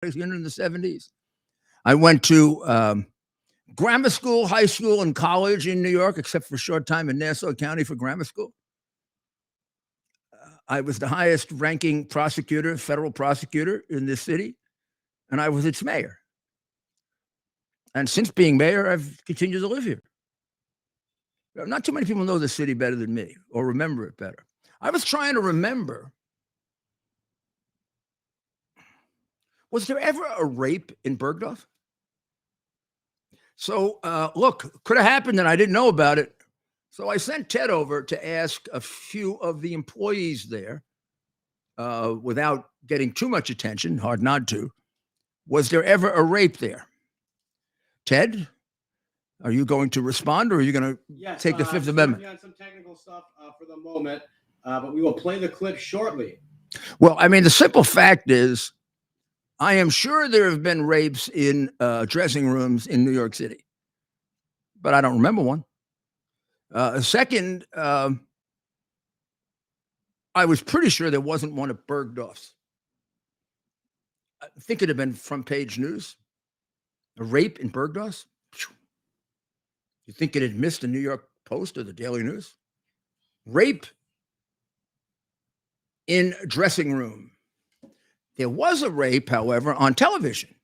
in the 70s. I went to grammar school, high school, and college in New York, except for a short time in Nassau County for grammar school. I was the highest ranking prosecutor, federal prosecutor in this city, and I was its mayor. And since being mayor, I've continued to live here. Not too many people know the city better than me or remember it better. I was trying to remember, was there ever a rape in Bergdorf? So, look, could have happened and I didn't know about it. So I sent Ted over to ask a few of the employees there, without getting too much attention, hard not to. Was there ever a rape there? Ted, are you going to respond, or are you going to take the Fifth Amendment? On some technical stuff for the moment, but we will play the clip shortly. Well, I mean, the simple fact is, I am sure there have been rapes in dressing rooms in New York City, but I don't remember one. Second, I was pretty sure there wasn't one at Bergdorf's. I think it had been front page news. A rape in Bergdorf's? You think it had missed the New York Post or the Daily News? Rape in dressing room. There was a rape, however, on television,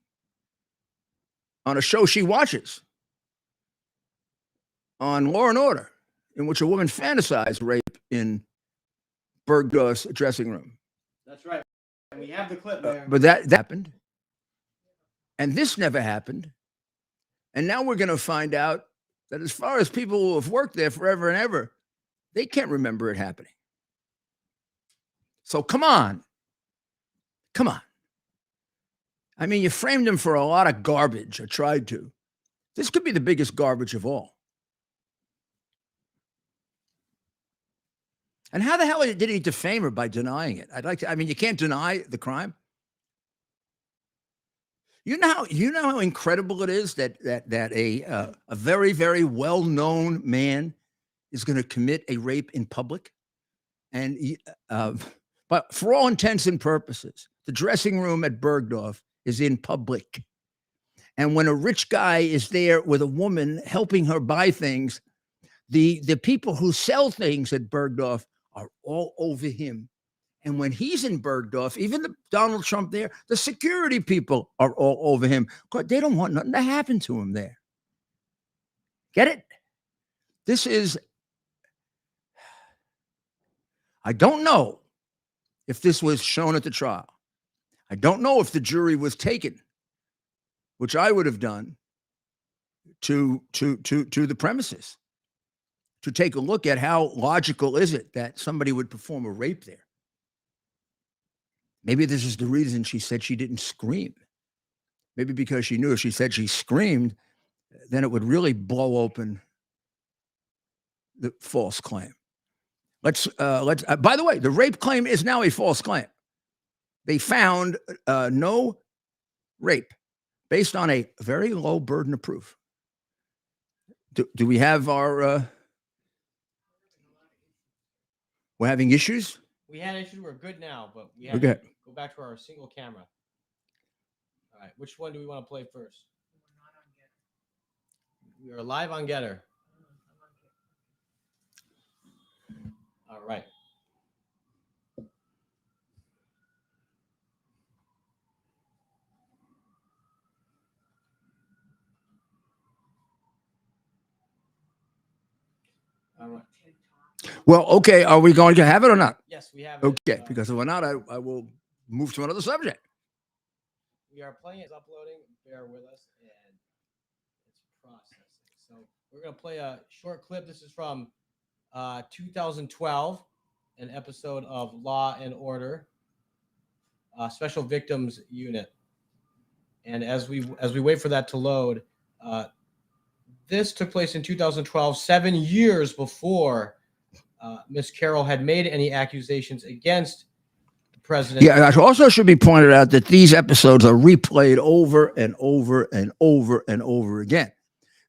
on a show she watches, on Law and Order, in which a woman fantasized rape in Bergdorf's dressing room. That's right. And we have the clip there. But that happened. And this never happened. And now we're going to find out that as far as people who have worked there forever and ever, they can't remember it happening. So come on. Come on. I mean, you framed him for a lot of garbage, or tried to. This could be the biggest garbage of all. And how the hell did he defame her by denying it? I mean, you can't deny the crime. You know how incredible it is that a very, very well-known man is going to commit a rape in public, and but for all intents and purposes, the dressing room at Bergdorf is in public, and when a rich guy is there with a woman helping her buy things, the people who sell things at Bergdorf are all over him. And when he's in Bergdorf, even Donald Trump there, the security people are all over him because they don't want nothing to happen to him there. Get it? This is, I don't know if this was shown at the trial. I don't know if the jury was taken, which I would have done, to the premises to take a look at how logical is it that somebody would perform a rape there. Maybe this is the reason she said she didn't scream. Maybe because she knew if she said she screamed, then it would really blow open the false claim. Let's by the way, the rape claim is now a false claim. They found no rape based on a very low burden of proof. Do we have our, we're having issues? We had issues. We're good now, but we have to go back to our single camera. All right. Which one do we want to play first? We are live on Getter. All right. All right. Well, okay. Are we going to have it or not? Yes, we have it. Okay, because if we're not, I will move to another subject. We are playing. It's uploading. Bear with us, and it's processing. So we're going to play a short clip. This is from 2012, an episode of Law and Order, Special Victims Unit. And as we wait for that to load, this took place in 2012, 7 years before Miss Carroll had made any accusations against the president. Yeah, it also should be pointed out that these episodes are replayed over and over and over and over again.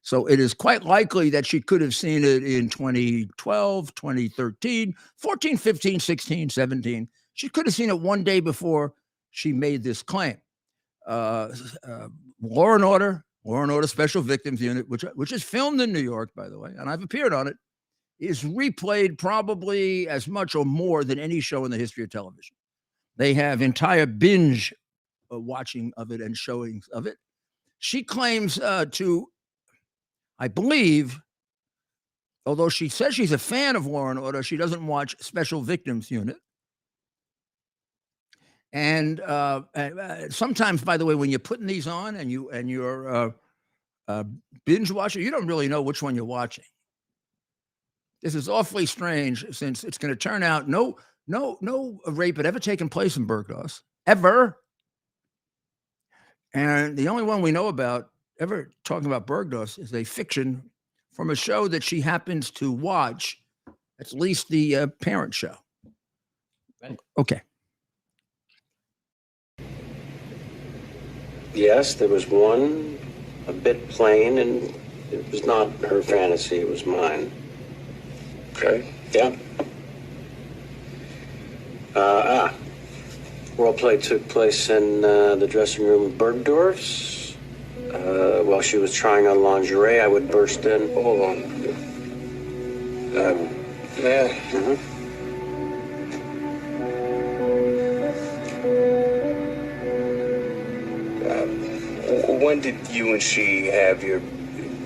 So it is quite likely that she could have seen it in 2012, 2013, 14, 15, 16, 17. She could have seen it one day before she made this claim. uh, Law and Order, Special Victims Unit, which is filmed in New York, by the way, and I've appeared on it, is replayed probably as much or more than any show in the history of television. They have entire binge watching of it and showings of it. She claims to, I believe, although she says she's a fan of Law and Order, she doesn't watch Special Victims Unit. And sometimes, by the way, when you're putting these on and you're binge watching, you don't really know which one you're watching. This is awfully strange, since it's going to turn out no rape had ever taken place in Bergdorf, ever. And the only one we know about ever talking about Bergdorf is a fiction from a show that she happens to watch, at least the parent show. Ready? Okay. Yes, there was one, a bit plain, and it was not her fantasy, it was mine. Okay. Yeah. Role play took place in the dressing room of Bergdorf's. While she was trying on lingerie, I would burst in. Hold on. Yeah. When did you and she have your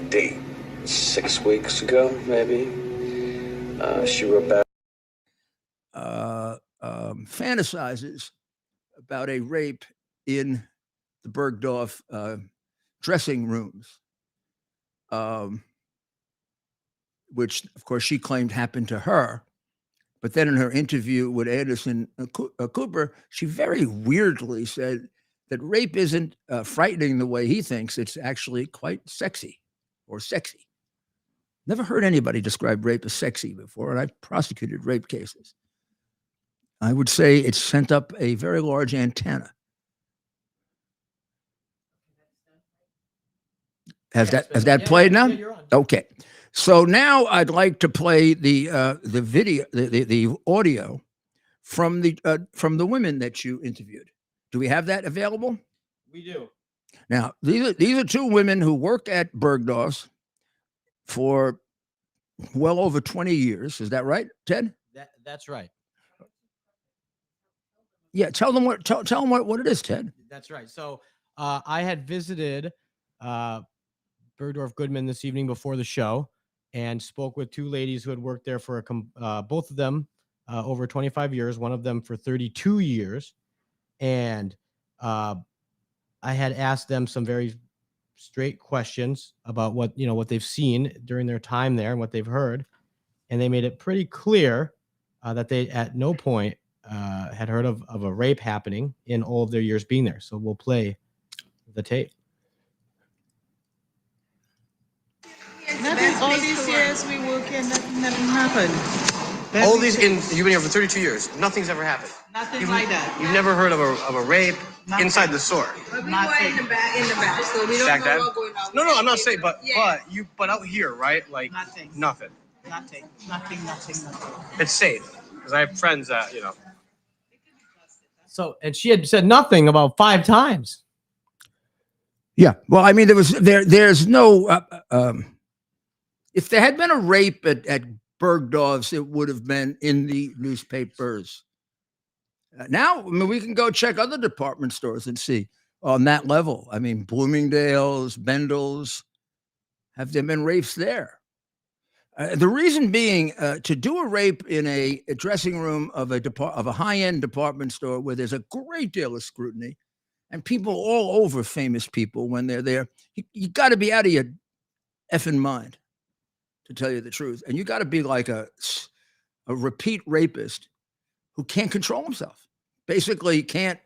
date? 6 weeks ago, maybe. She wrote back. Fantasizes about a rape in the Bergdorf dressing rooms, which, of course, she claimed happened to her. But then in her interview with Anderson Cooper, she very weirdly said that rape isn't frightening the way he thinks. It's actually quite sexy or sexy. Never heard anybody describe rape as sexy before, and I've prosecuted rape cases. I would say it's sent up a very large antenna. Has that played now? You're on. Okay. So now I'd like to play the video, the audio from the women that you interviewed. Do we have that available? We do. Now, these are two women who worked at Bergdorf's for well over 20 years. Is that right, Ted? That's right. Yeah, tell them what it is, Ted. That's right. So I had visited Bergdorf Goodman this evening before the show and spoke with two ladies who had worked there for both of them over 25 years, one of them for 32 years. And I had asked them some very straight questions about what they've seen during their time there and what they've heard. And they made it pretty clear that they at no point had heard of a rape happening in all of their years being there. So we'll play the tape. Nothing. All these years we work here, nothing happened. All these you've been here for 32 years. Nothing's ever happened. Nothing like that. You've never heard of a rape Nothing. inside the store. But we were in the back, so we don't Back know then? what's going on. No, I'm not saying, but out here, right? Like Nothing. nothing. Nothing. It's safe because I have friends that So, and she had said nothing about 5 times. Yeah. Well, I mean, there's no. If there had been a rape at Bergdorf's, it would have been in the newspapers. Now, I mean, we can go check other department stores and see on that level. I mean, Bloomingdale's, Bendel's, have there been rapes there? The reason being, to do a rape in a dressing room of a high-end department store where there's a great deal of scrutiny, and people all over famous people when they're there, you got to be out of your effing mind, to tell you the truth. And you got to be like a repeat rapist who can't control himself. Basically, can't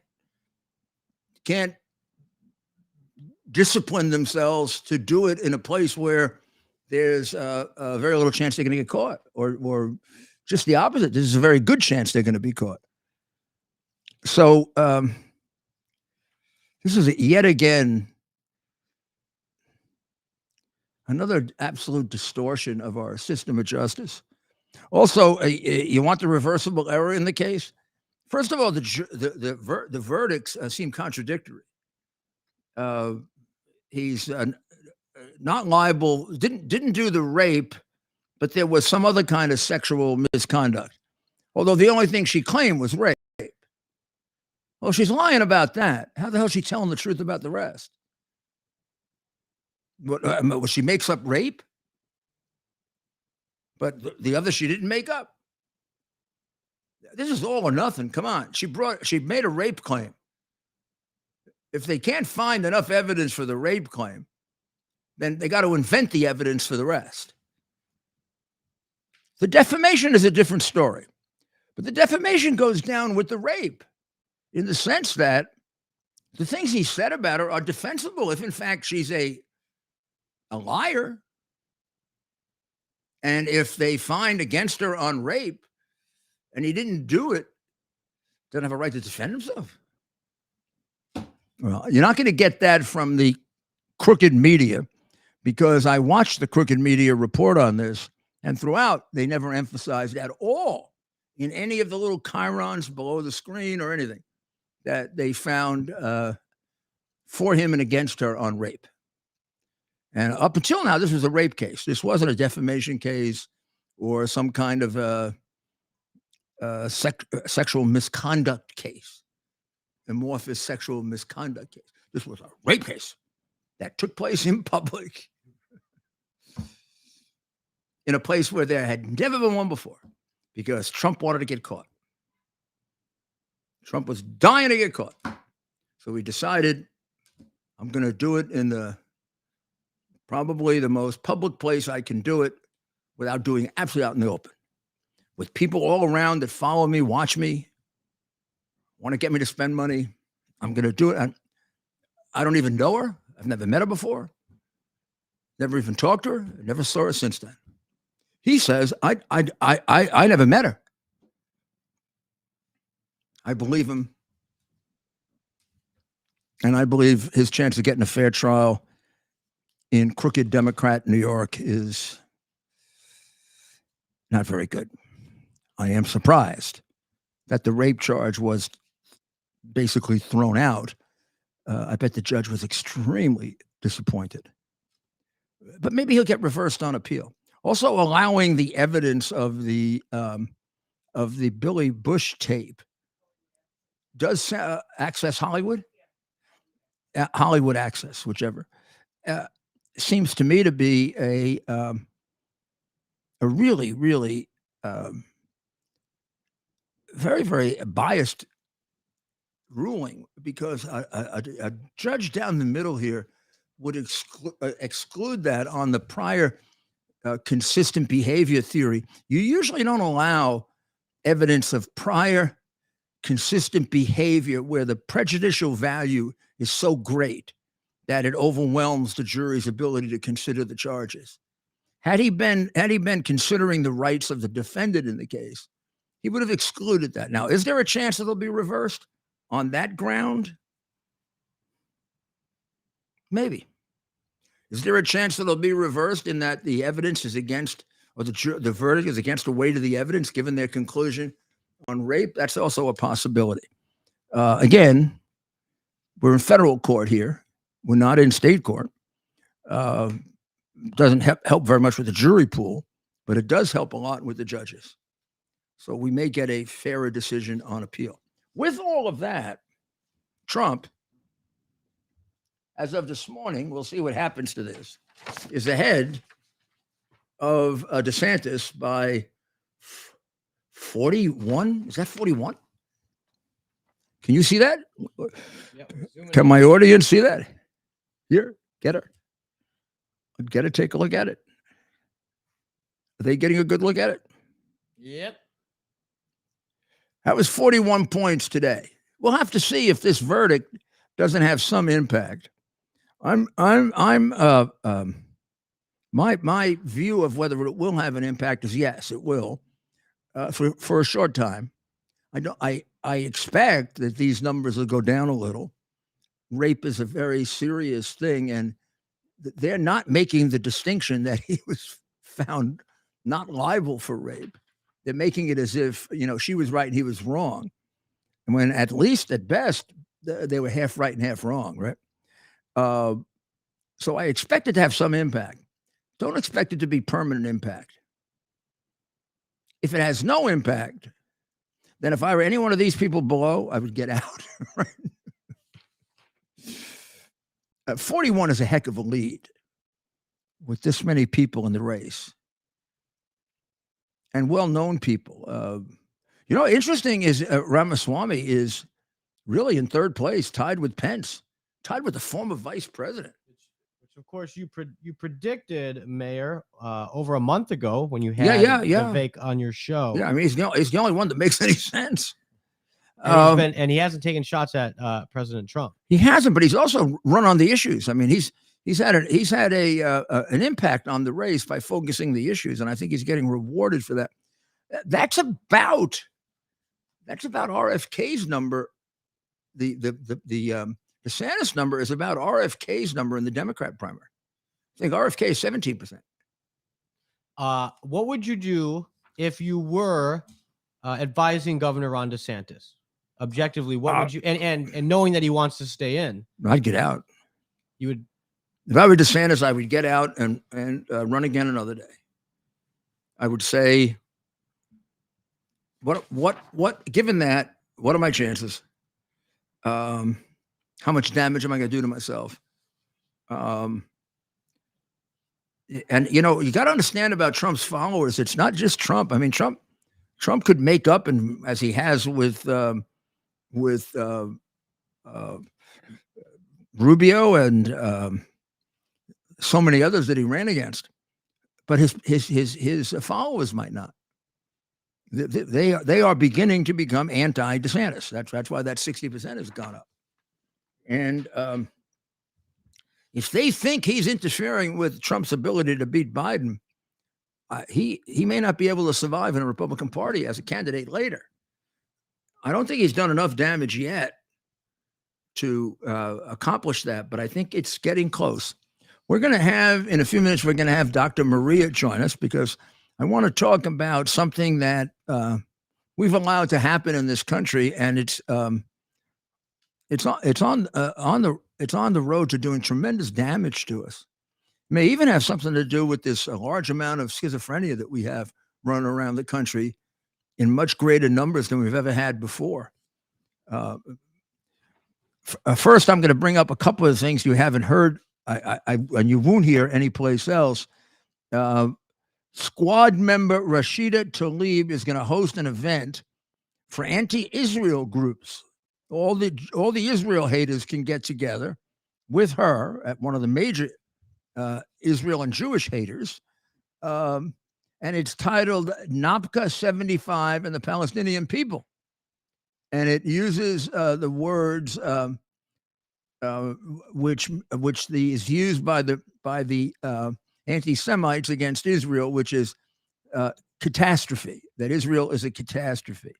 discipline themselves to do it in a place where there's a very little chance they're going to get caught, or just the opposite. There's a very good chance they're going to be caught. So this is yet again another absolute distortion of our system of justice. Also, you want the reversible error in the case? First of all, the verdicts seem contradictory. He's not liable. Didn't do the rape, but there was some other kind of sexual misconduct. Although the only thing she claimed was rape. Well, she's lying about that. How the hell is she telling the truth about the rest? What, she makes up rape, but the other she didn't make up. This is all or nothing. Come on. She made a rape claim. If they can't find enough evidence for the rape claim, then they got to invent the evidence for the rest. The defamation is a different story, but the defamation goes down with the rape in the sense that the things he said about her are defensible if in fact she's a liar. And if they find against her on rape and he didn't do it, doesn't have a right to defend himself. Well, you're not going to get that from the crooked media, because I watched the crooked media report on this, and throughout they never emphasized at all in any of the little chyrons below the screen or anything that they found for him and against her on rape. And up until now, this was a rape case. This wasn't a defamation case or some kind of sexual misconduct case, amorphous sexual misconduct case. This was a rape case that took place in public in a place where there had never been one before, because Trump wanted to get caught. Trump was dying to get caught. So he decided, I'm going to do it in probably the most public place I can do it without doing it absolutely out in the open, with people all around that follow me, watch me, want to get me to spend money. I'm going to do it. I don't even know her. I've never met her before. Never even talked to her. Never saw her since then. He says, I never met her. I believe him. And I believe his chance of getting a fair trial in crooked Democrat New York is not very good. I am surprised that the rape charge was basically thrown out. I bet the judge was extremely disappointed. But maybe he'll get reversed on appeal. Also, allowing the evidence of the Billy Bush tape does Access Hollywood, Hollywood Access, whichever, seems to me to be a really, really very, very biased ruling, because a judge down the middle here would exclude that on the prior consistent behavior theory. You usually don't allow evidence of prior consistent behavior where the prejudicial value is so great that it overwhelms the jury's ability to consider the charges. Had he been considering the rights of the defendant in the case, he would have excluded that. Now, is there a chance that it'll be reversed on that ground? Maybe. Is there a chance that it'll be reversed in that the evidence is against, or the verdict is against the weight of the evidence given their conclusion on rape? That's also a possibility. Again, we're in federal court here. We're not in state court. Doesn't help very much with the jury pool, but it does help a lot with the judges. So we may get a fairer decision on appeal. With all of that, Trump, as of this morning, we'll see what happens to this, is ahead of DeSantis by 41. Is that 41? Can you see that? Yep. Can my audience see that? Here, get her. Get her, take a look at it. Are they getting a good look at it? Yep. That was 41 points today. We'll have to see if this verdict doesn't have some impact. My view of whether it will have an impact is yes, it will, for a short time. I expect that these numbers will go down a little. Rape is a very serious thing, and they're not making the distinction that he was found not liable for rape. They're making it as if, she was right and he was wrong. And when at least at best, they were half right and half wrong, right? So I expect it to have some impact. Don't expect it to be permanent impact. If it has no impact, then if I were any one of these people below, I would get out. Right? 41 is a heck of a lead with this many people in the race and well-known people. Interesting is Ramaswamy is really in third place, tied with Pence, tied with the former vice president. Which of course, you predicted, Mayor, over a month ago when you had Vivek on your show. Yeah, I mean, he's the only one that makes any sense. And he hasn't taken shots at President Trump. He hasn't, but he's also run on the issues. I mean, he's had an impact on the race by focusing the issues, and I think he's getting rewarded for that. That's about RFK's number. The DeSantis number is about RFK's number in the Democrat primary. I think RFK is 17%. What would you do if you were advising Governor Ron DeSantis? Objectively, what would you and knowing that he wants to stay in? I'd get out. You would. If I were DeSantis, I would get out and run again another day. I would say, given that, what are my chances? How much damage am I going to do to myself? And you got to understand about Trump's followers. It's not just Trump. I mean, Trump could make up, and as he has with Rubio and so many others that he ran against, but his followers might not. They are beginning to become anti-DeSantis. That's why that 60% has gone up. And if they think he's interfering with Trump's ability to beat Biden, he may not be able to survive in a Republican Party as a candidate later. I don't think he's done enough damage yet to accomplish that, but I think it's getting close. We're going to have, in a few minutes, we're going to have Dr. Maria join us because I want to talk about something that we've allowed to happen in this country, and it's on the road to doing tremendous damage to us. It may even have something to do with this large amount of schizophrenia that we have running around the country in much greater numbers than we've ever had before. First, I'm going to bring up a couple of things you haven't heard, and you won't hear anyplace else. Squad member Rashida Tlaib is going to host an event for anti-Israel groups. All the Israel haters can get together with her at one of the major Israel and Jewish haters. And it's titled Nabka 75 and the Palestinian People. And it uses the words which is used by the anti-Semites against Israel, which is catastrophe, that Israel is a catastrophe.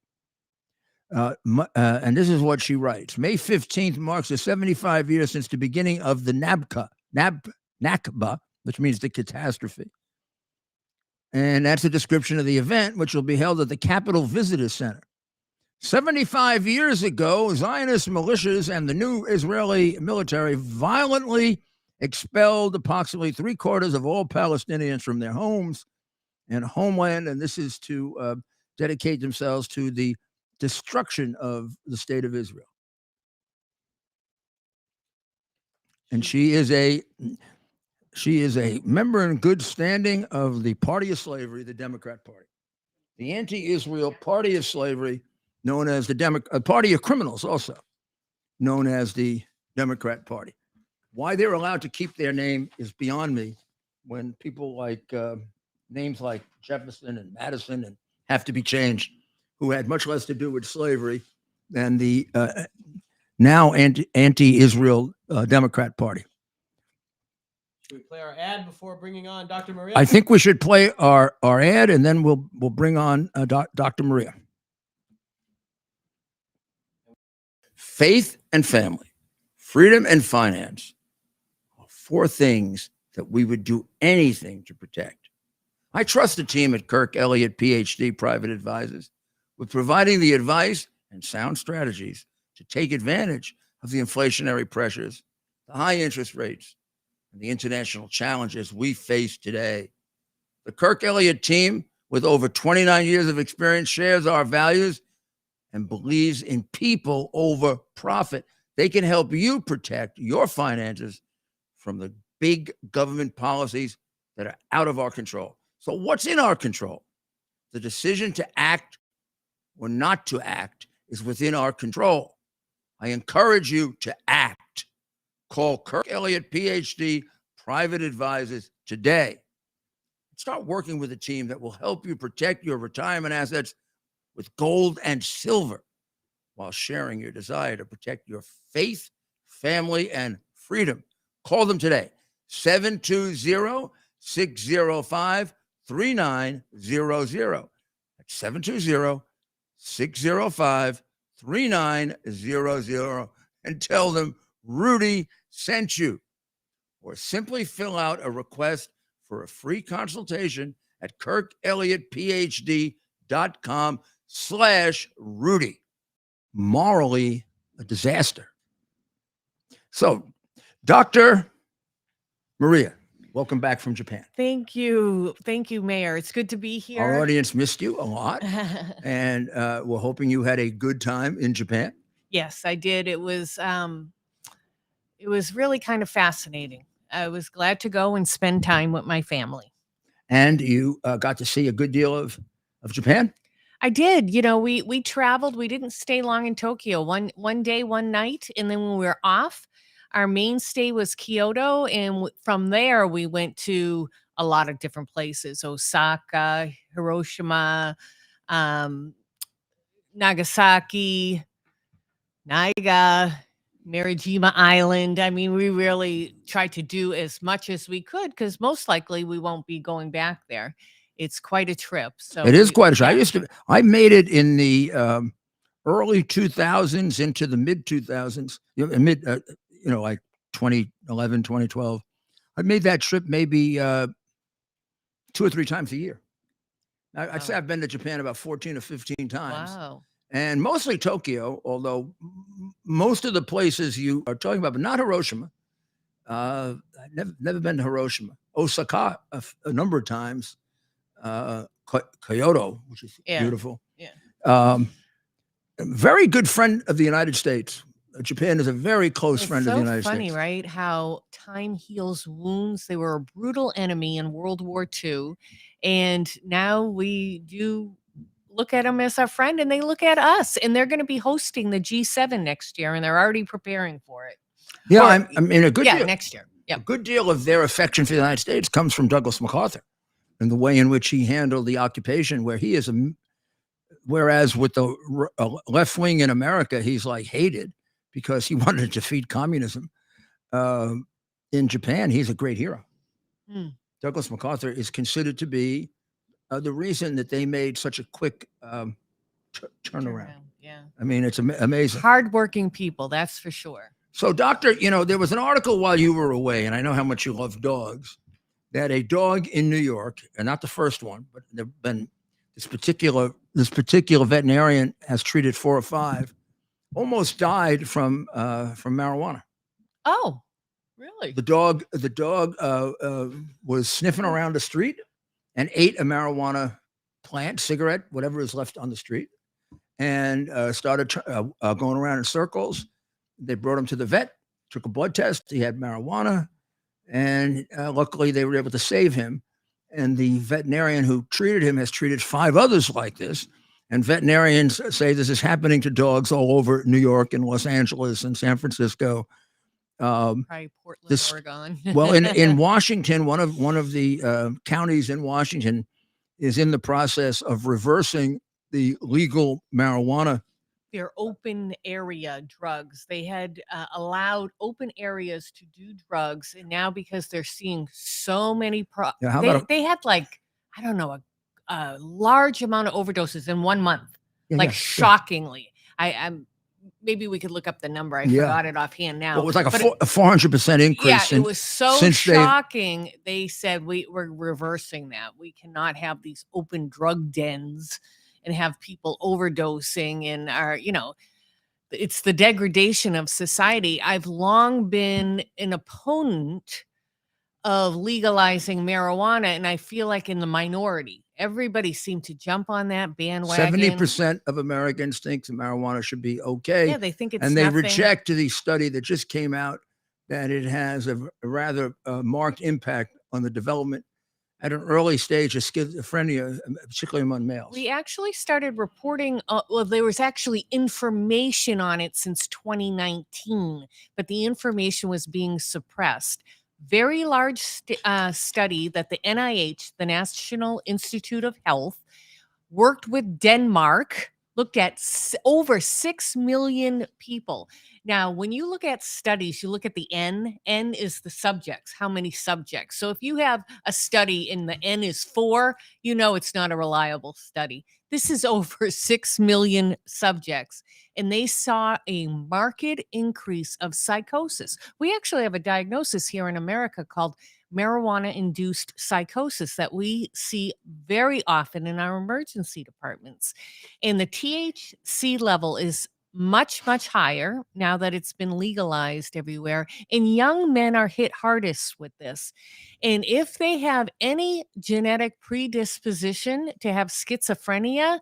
And this is what she writes. May 15th marks the 75 years since the beginning of the Nakba, which means the catastrophe. And that's a description of the event, which will be held at the Capitol Visitor Center. 75 years ago, Zionist militias and the new Israeli military violently expelled approximately 3/4 of all Palestinians from their homes and homeland. And this is to dedicate themselves to the destruction of the state of Israel. And she is a member in good standing of the party of slavery, the Democrat Party, the anti-Israel party of slavery, known as the party of criminals, also known as the Democrat Party. Why they're allowed to keep their name is beyond me. When people like names like Jefferson and Madison and have to be changed, who had much less to do with slavery than the now anti-Israel Democrat Party. Should we play our ad before bringing on Dr. Maria? I think we should play our ad, and then we'll bring on Dr. Maria. Faith and family, freedom and finance are 4 things that we would do anything to protect. I trust the team at Kirk Elliott, PhD, Private Advisors, with providing the advice and sound strategies to take advantage of the inflationary pressures the high interest rates, and the international challenges we face today. The Kirk Elliott team, with over 29 years of experience, shares our values and believes in people over profit. They can help you protect your finances from the big government policies that are out of our control. So what's in our control? The decision to act or not to act is within our control. I encourage you to act. Call Kirk Elliott, PhD, Private Advisors today. Start working with a team that will help you protect your retirement assets with gold and silver while sharing your desire to protect your faith, family, and freedom. Call them today, 720-605-3900. That's 720-605-3900, and tell them Rudy sent you. Or simply fill out a request for a free consultation at kirkelliottphd.com/Rudy. Morally a disaster. So, Dr. Maria, welcome back from Japan. Thank you. Thank you, Mayor. It's good to be here. Our audience missed you a lot, and we're hoping you had a good time in Japan. Yes, I did. It was really kind of fascinating. I was glad to go and spend time with my family. And you got to see a good deal of Japan? I did. You know, we traveled. We didn't stay long in Tokyo. One day, one night, and then when we were off, our mainstay was Kyoto, and from there we went to a lot of different places: Osaka, Hiroshima, Nagasaki, Naiga, Marajima Island. I mean, we really tried to do as much as we could because most likely we won't be going back there. It's quite a trip. So it is quite a trip. I made it in the early 2000s into the mid 2000s, like 2011, 2012. I made that trip maybe 2 or 3 times a year. I'd say I've been to Japan about 14 or 15 times. Wow. And mostly Tokyo, although most of the places you are talking about, but not Hiroshima. I've never been to Hiroshima. Osaka a number of times. Kyoto, which is beautiful. Yeah. Very good friend of the United States. Japan is a very close friend of the United States. It's so funny, right? How time heals wounds. They were a brutal enemy in World War II. And now we do look at them as our friend, and they look at us. And they're going to be hosting the G7 next year, and they're already preparing for it. Yeah, I mean, a good deal. Next year. Yeah. A good deal of their affection for the United States comes from Douglas MacArthur and the way in which he handled the occupation, where he is whereas with the left wing in America, he's like hated because he wanted to defeat communism. In Japan, he's a great hero. Douglas MacArthur is considered to be the reason that they made such a quick turnaround. Yeah. I mean, it's amazing. Hardworking people, that's for sure. So, Doctor, there was an article while you were away, and I know how much you love dogs, that a dog in New York, and not the first one, but there've been this particular veterinarian has treated 4 or 5, almost died from marijuana. Oh, really? The dog was sniffing around the street and ate a marijuana plant, cigarette, whatever is left on the street, and started going around in circles. They brought him to the vet, took a blood test. He had marijuana, and luckily they were able to save him. And the veterinarian who treated him has treated 5 others like this. And veterinarians say this is happening to dogs all over New York and Los Angeles and San Francisco. Probably Portland, Oregon. Well, in Washington, one of the counties in Washington is in the process of reversing the legal marijuana. They're open area drugs. They had allowed open areas to do drugs, and now because they're seeing so many they had I don't know, a large amount of overdoses in 1 month. Shockingly. I'm maybe we could look up the number. I forgot it offhand now. Well, it was like a 400% increase. Yeah, it was so shocking. They said we're reversing that. We cannot have these open drug dens and have people overdosing and it's the degradation of society. I've long been an opponent of legalizing marijuana, and I feel like in the minority. Everybody seemed to jump on that bandwagon. 70% of Americans think that marijuana should be okay. Yeah, they think it's and they nothing. reject the study that just came out that it has a rather marked impact on the development at an early stage of schizophrenia, particularly among males. We actually started reporting, well, there was actually information on it since 2019, but the information was being suppressed. Very large study that the NIH, the National Institute of Health, worked with Denmark, looked at over 6 million people. Now, when you look at studies, you look at the N. N is the subjects, how many subjects. So if you have a study and the N is 4, you know it's not a reliable study. This is over 6 million subjects, and they saw a marked increase of psychosis. We actually have a diagnosis here in America called marijuana-induced psychosis that we see very often in our emergency departments. And the THC level is much, much higher now that it's been legalized everywhere. And young men are hit hardest with this. And if they have any genetic predisposition to have schizophrenia,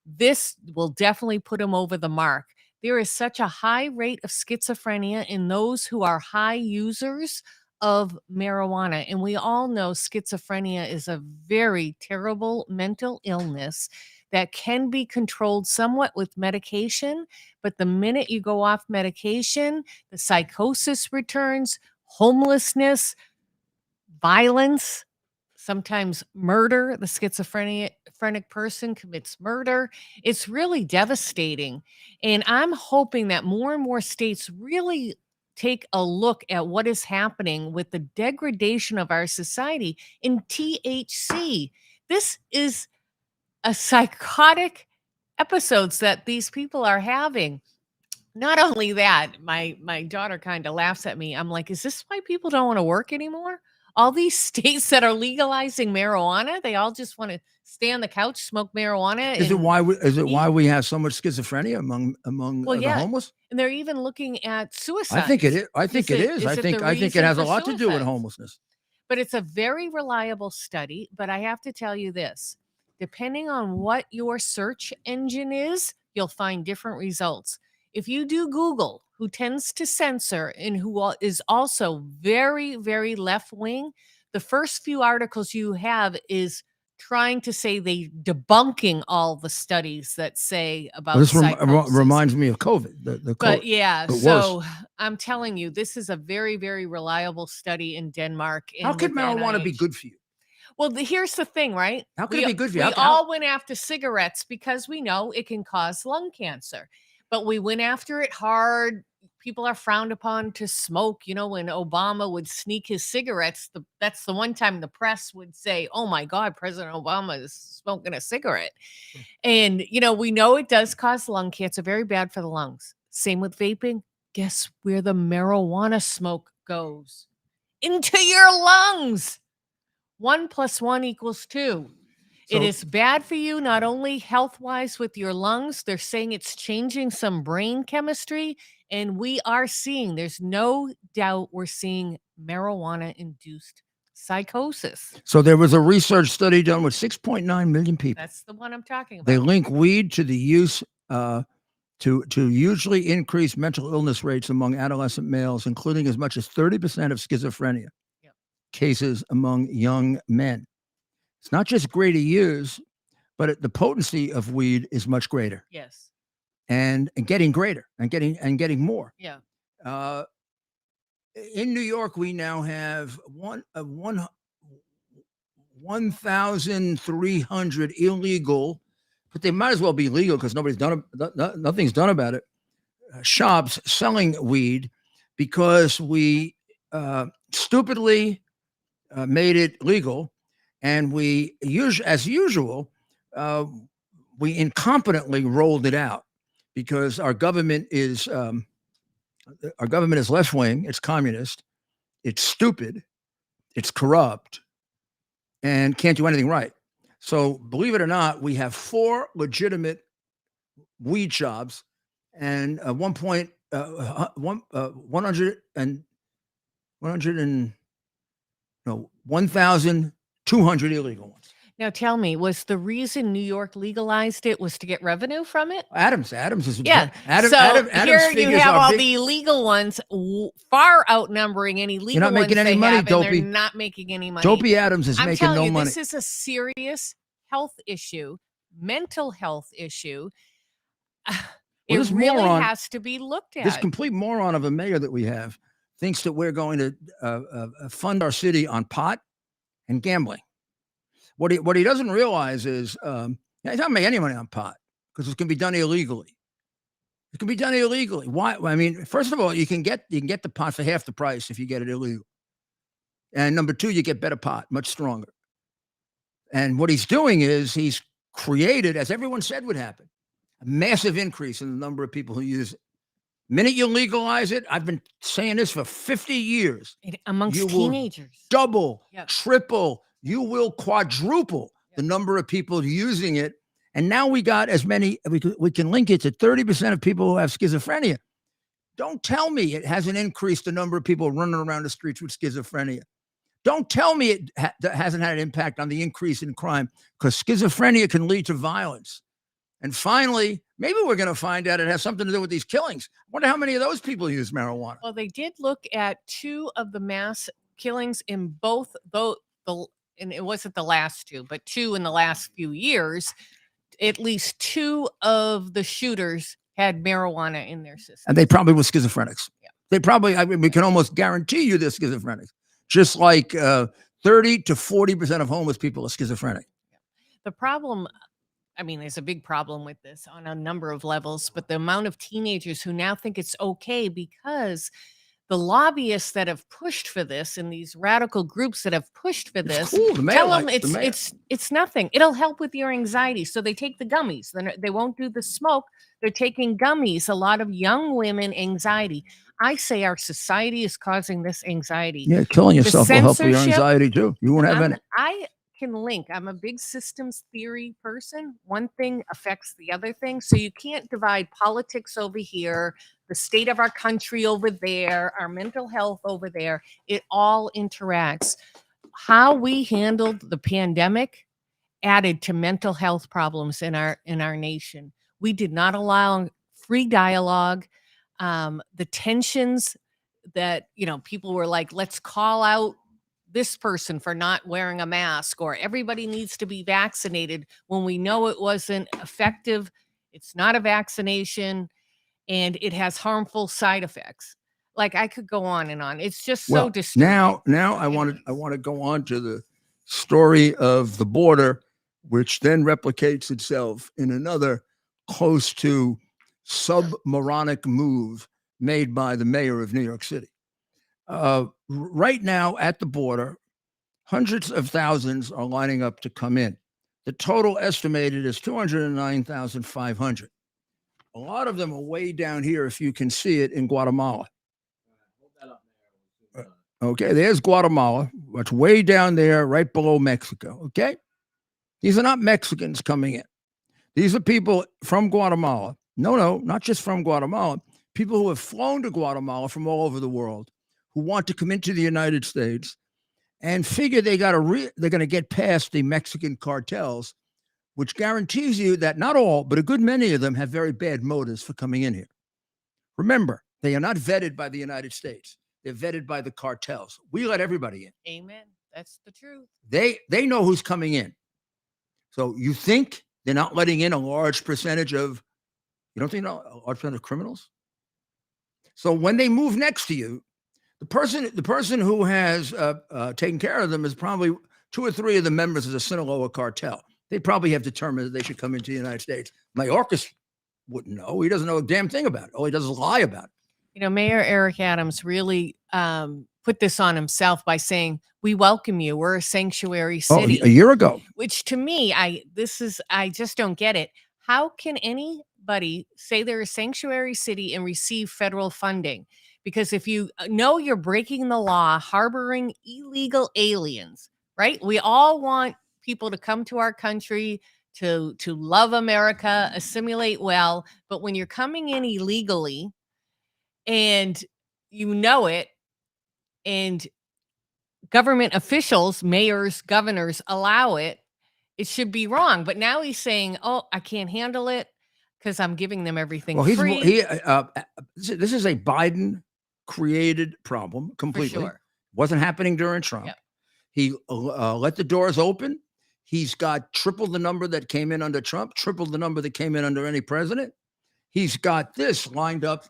this will definitely put them over the mark. There is such a high rate of schizophrenia in those who are high users of marijuana. And we all know schizophrenia is a very terrible mental illness that can be controlled somewhat with medication. But the minute you go off medication, the psychosis returns, homelessness, violence, sometimes murder. The schizophrenic person commits murder. It's really devastating. And I'm hoping that more and more states really take a look at what is happening with the degradation of our society in THC. This is a psychotic episodes that these people are having. Not only that, my daughter kind of laughs at me. I'm like, is this why people don't want to work anymore? All these states that are legalizing marijuana, they all just want to stay on the couch, smoke marijuana. Is it why we have so much schizophrenia among the homeless? And they're even looking at suicide. I think it is. I think it is. I think it has a lot to do with homelessness. But it's a very reliable study. But I have to tell you this, depending on what your search engine is, you'll find different results. If you do Google, who tends to censor and who is also very, very left-wing, the first few articles you have is trying to say they debunking all the studies that say about this reminds me of COVID. But yeah, so I'm telling you, this is a very, very reliable study in Denmark. How could marijuana be good for you? Well, here's the thing, right? How could it be good for you? We all went after cigarettes because we know it can cause lung cancer. But we went after it hard. People are frowned upon to smoke. You know, when Obama would sneak his cigarettes, that's the one time the press would say, oh my God, President Obama is smoking a cigarette. And, you know, we know it does cause lung cancer, very bad for the lungs. Same with vaping. Guess where the marijuana smoke goes? Into your lungs. 1 + 1 = 2. It is bad for you, not only health-wise with your lungs. They're saying it's changing some brain chemistry. And we are seeing, there's no doubt we're seeing marijuana-induced psychosis. So there was a research study done with 6.9 million people. That's the one I'm talking about. They link weed to the use to hugely increase mental illness rates among adolescent males, including as much as 30% of schizophrenia cases among young men. It's not just great to use, but the potency of weed is much greater. Yes. And getting greater and getting more. Yeah. In New York, we now have 1,300 illegal, but they might as well be legal because nothing's done about it. Shops selling weed because we stupidly made it legal. And we, as usual, we incompetently rolled it out because our government is left wing, it's communist, it's stupid, it's corrupt, and can't do anything right. So, believe it or not, we have 4 legitimate weed shops and 100 and 1,200 illegal ones. Now tell me, was the reason New York legalized it was to get revenue from it? Adams is Yeah. Adams. So Adams here you figures have are all big. the illegal ones far outnumbering any legal not making ones any they money, have, Dopey. and they're not making any money. Dopey Adams is I'm making telling no you, money. this is a serious health issue, mental health issue. It this really moron- has to be looked This at. complete moron of a mayor that we have thinks that we're going to fund our city on pot and gambling. What he doesn't realize is he's not making any money on pot because it's going to be done illegally. It can be done illegally. Why? I mean, first of all, you can get the pot for half the price if you get it illegal. And number two, you get better pot, much stronger. And what he's doing is he's created, as everyone said would happen, a massive increase in the number of people who use it. The minute you legalize it, I've been saying this for 50 years. Amongst you will teenagers. double, Yep. triple, you will quadruple the number of people using it. And now we got as many, we can link it to 30% of people who have schizophrenia. Don't tell me it hasn't increased the number of people running around the streets with schizophrenia. Don't tell me it hasn't had an impact on the increase in crime, because schizophrenia can lead to violence. And finally, maybe we're going to find out it has something to do with these killings. I wonder how many of those people use marijuana. Well, they did look at 2 of the mass killings in both, and it wasn't the last 2, but 2 in the last few years. At least 2 of the shooters had marijuana in their system. And they probably were schizophrenics. Yeah. They probably, I mean, we can almost guarantee you they're schizophrenics. Just like 30 to 40% of homeless people are schizophrenic. The problem, I mean, there's a big problem with this on a number of levels, but the amount of teenagers who now think it's okay because the lobbyists that have pushed for this and these radical groups that have pushed for this, cool. The mayor tell them likes the mayor. it's nothing. It'll help with your anxiety. So they take the gummies. Then they won't do the smoke. They're taking gummies. A lot of young women anxiety. I say our society is causing this anxiety. Yeah, killing yourself will help with your censorship- anxiety too. You won't have any. I can link. I'm a big systems theory person. One thing affects the other thing. So you can't divide politics over here, the state of our country over there, our mental health over there. It all interacts. How we handled the pandemic added to mental health problems in our nation. We did not allow free dialogue. The tensions that, people were like, let's call out this person for not wearing a mask, or everybody needs to be vaccinated when we know it wasn't effective. It's not a vaccination and it has harmful side effects. Like, I could go on and on. It's just so disturbing. Now I want to go on to the story of the border, which then replicates itself in another close to submoronic move made by the mayor of New York City. Right now at the border, hundreds of thousands are lining up to come in. The total estimated is 209,500. A lot of them are way down here, if you can see it, in Guatemala. Okay, there's Guatemala. It's way down there, right below Mexico. Okay, these are not Mexicans coming in. These are people from Guatemala. No, not just from Guatemala. People who have flown to Guatemala from all over the world, who want to come into the United States and figure they're going to get past the Mexican cartels, which guarantees you that not all, but a good many of them have very bad motives for coming in here. Remember, they are not vetted by the United States. They're vetted by the cartels. We let everybody in. Amen. That's the truth. They know who's coming in. So you think they're not letting in a large percentage of, you don't think a large percentage of criminals? So when they move next to you, the person who has taken care of them is probably 2 or 3 of the members of the Sinaloa cartel. They probably have determined that they should come into the United States. Mayorkas wouldn't know. He doesn't know a damn thing about it. All he does is lie about it. Mayor Eric Adams really put this on himself by saying, we welcome you. We're a sanctuary city. A year ago. Which to me, I just don't get it. How can anybody say they're a sanctuary city and receive federal funding? Because if you know you're breaking the law, harboring illegal aliens, right? We all want people to come to our country to love America, assimilate well. But when you're coming in illegally and you know it, and government officials, mayors, governors allow it, it should be wrong. But now he's saying, "Oh, I can't handle it because I'm giving them everything Well, free." This is a Biden created problem completely. sure. Wasn't happening during Trump. Yep. He let the doors open. He's got triple the number that came in under Trump, triple the number that came in under any president. He's got this lined up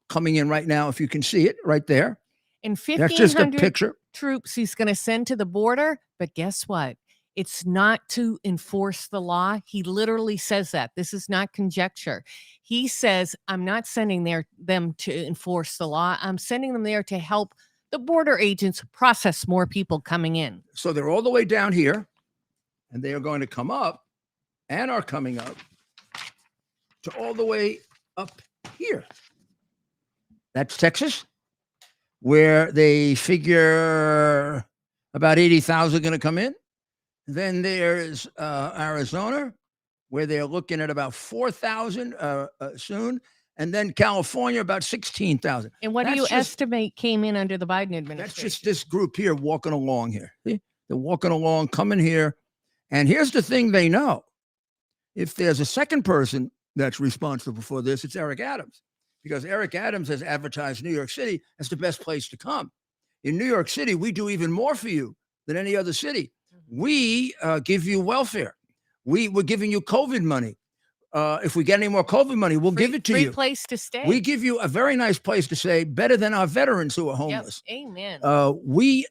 coming in right now. If you can see it right there. And That's just a 1,500 picture. troops he's going to send to the border. But guess what? It's not to enforce the law. He literally says that. This is not conjecture. He says, I'm not sending them to enforce the law. I'm sending them there to help the border agents process more people coming in. So they're all the way down here, and they are going to come up and are coming up to all the way up here. That's Texas, where they figure about 80,000 going to come in. Then there's Arizona, where they're looking at about 4,000 soon. And then California, about 16,000. And what do you estimate came in under the Biden administration? That's just this group here walking along here. See? They're walking along, coming here. And here's the thing they know. If there's a second person that's responsible for this, it's Eric Adams. Because Eric Adams has advertised New York City as the best place to come. In New York City, we do even more for you than any other city. We give you welfare. We're giving you COVID money. If we get any more COVID money, we'll give it to you. Free place to stay. We give you a very nice place to stay, better than our veterans who are homeless. Yep. Amen. We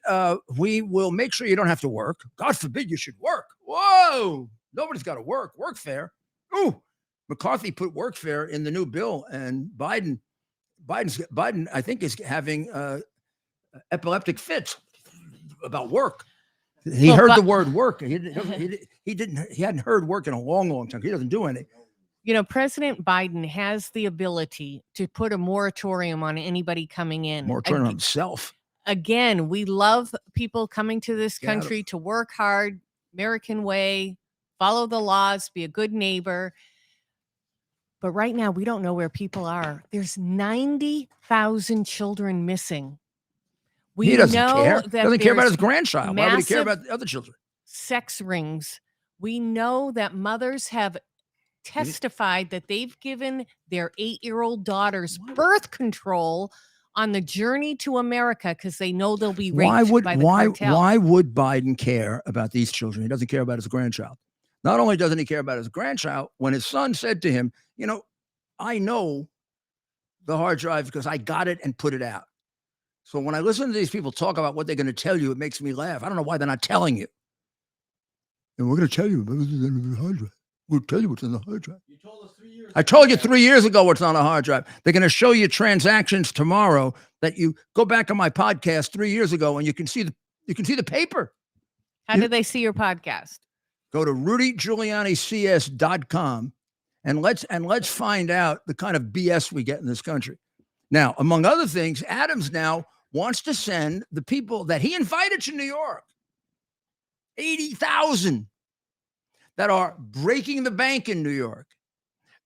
will make sure you don't have to work. God forbid you should work. Whoa! Nobody's got to work. Workfare. Ooh, McCarthy put workfare in the new bill, and Biden, I think, is having epileptic fits about work. He heard the word work. He hadn't heard work in a long, long time. He doesn't do any. You know, President Biden has the ability to put a moratorium on anybody coming in. Moratorium on himself. Again, we love people coming to this country to work hard, American way, follow the laws, be a good neighbor. But right now, we don't know where people are. There's 90,000 children missing. He doesn't care. He doesn't care about his grandchild. Why would he care about the other children? Sex rings. We know that mothers have testified that they've given their 8-year-old daughters birth control on the journey to America because they know they'll be raped by the cartel. Why would Biden care about these children? He doesn't care about his grandchild. Not only doesn't he care about his grandchild, when his son said to him, you know, I know the hard drive because I got it and put it out. So when I listen to these people talk about what they're going to tell you, it makes me laugh. I don't know why they're not telling you. And we're going to tell you about what's in the hard drive. We'll tell you what's in the hard drive. You told us 3 years ago. I told you 3 years ago what's on a hard drive. They're going to show you transactions tomorrow that you go back on my podcast 3 years ago and you can see the paper. How do they see your podcast? Go to rudygiulianics.com and let's find out the kind of BS we get in this country. Now, among other things, Adams now wants to send the people that he invited to New York, 80,000, that are breaking the bank in New York,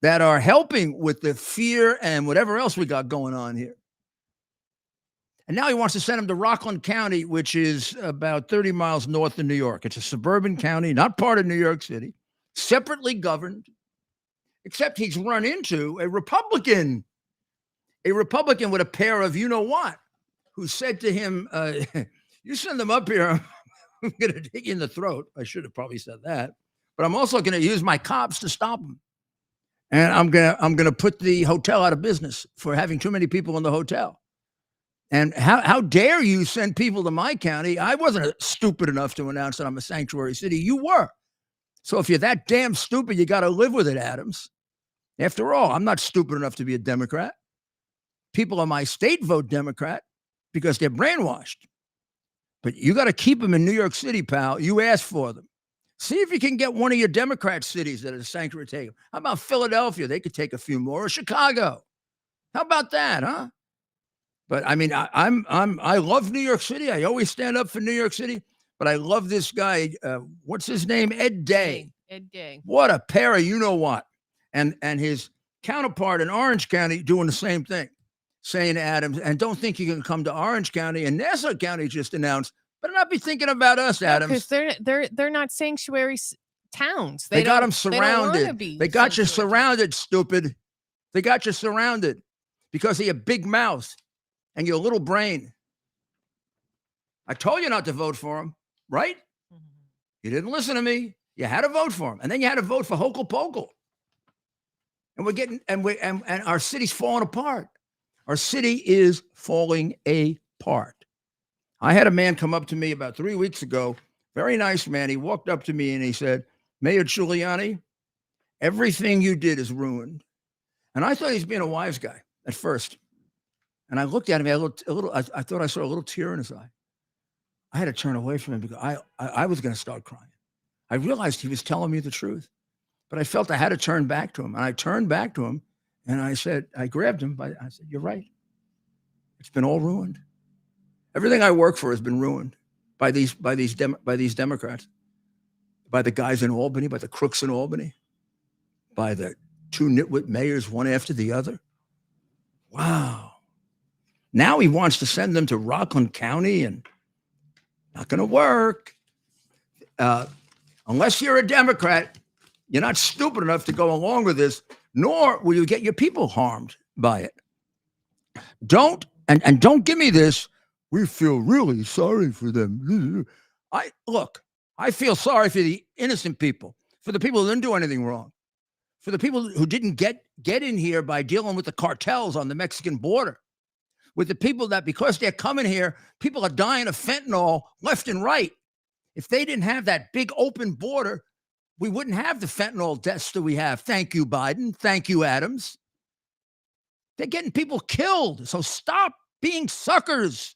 that are helping with the fear and whatever else we got going on here. And now he wants to send them to Rockland County, which is about 30 miles north of New York. It's a suburban county, not part of New York City, separately governed, except he's run into a Republican with a pair of you-know-what, who said to him, you send them up here, I'm going to hit you in the throat. I should have probably said that. But I'm also going to use my cops to stop them. And I'm going to put the hotel out of business for having too many people in the hotel. And how dare you send people to my county? I wasn't stupid enough to announce that I'm a sanctuary city. You were. So if you're that damn stupid, you got to live with it, Adams. After all, I'm not stupid enough to be a Democrat. People in my state vote Democrat because they're brainwashed. But you got to keep them in New York City, pal. You asked for them. See if you can get one of your Democrat cities that is sanctuary take them. How about Philadelphia? They could take a few more. Or Chicago. How about that, huh? But I mean, I love New York City. I always stand up for New York City. But I love this guy. What's his name? Ed Day. Ed Day. What a pair of you-know-what. And his counterpart in Orange County doing the same thing, saying to Adams, and don't think you can come to Orange County. And Nassau County just announced, better not be thinking about us, Adams. Because they're not sanctuary towns. They got them surrounded. They got you surrounded, stupid. They got you surrounded because of your big mouth and your little brain. I told you not to vote for him, right? You didn't listen to me. You had to vote for him, and then you had to vote for Hochul Pokel. And we're getting and our city's falling apart. Our city is falling apart. I had a man come up to me about 3 weeks ago, very nice man. He walked up to me and he said, Mayor Giuliani, everything you did is ruined. And I thought he was being a wise guy at first. And I looked at him, I thought I saw a little tear in his eye. I had to turn away from him because I was going to start crying. I realized he was telling me the truth, but I felt I had to turn back to him. And I turned back to him and I said, I grabbed him. I said, you're right. It's been all ruined. Everything I work for has been ruined by these Democrats, by the guys in Albany, by the crooks in Albany, by the two nitwit mayors, one after the other. Wow. Now he wants to send them to Rockland County, and not going to work. Unless you're a Democrat, you're not stupid enough to go along with this, nor will you get your people harmed by it. Don't give me this. We feel really sorry for them. I feel sorry for the innocent people, for the people who didn't do anything wrong, for the people who didn't get in here by dealing with the cartels on the Mexican border, with the people that because they're coming here, people are dying of fentanyl left and right. If they didn't have that big open border, we wouldn't have the fentanyl deaths that we have. Thank you, Biden. Thank you, Adams. They're getting people killed. So stop being suckers.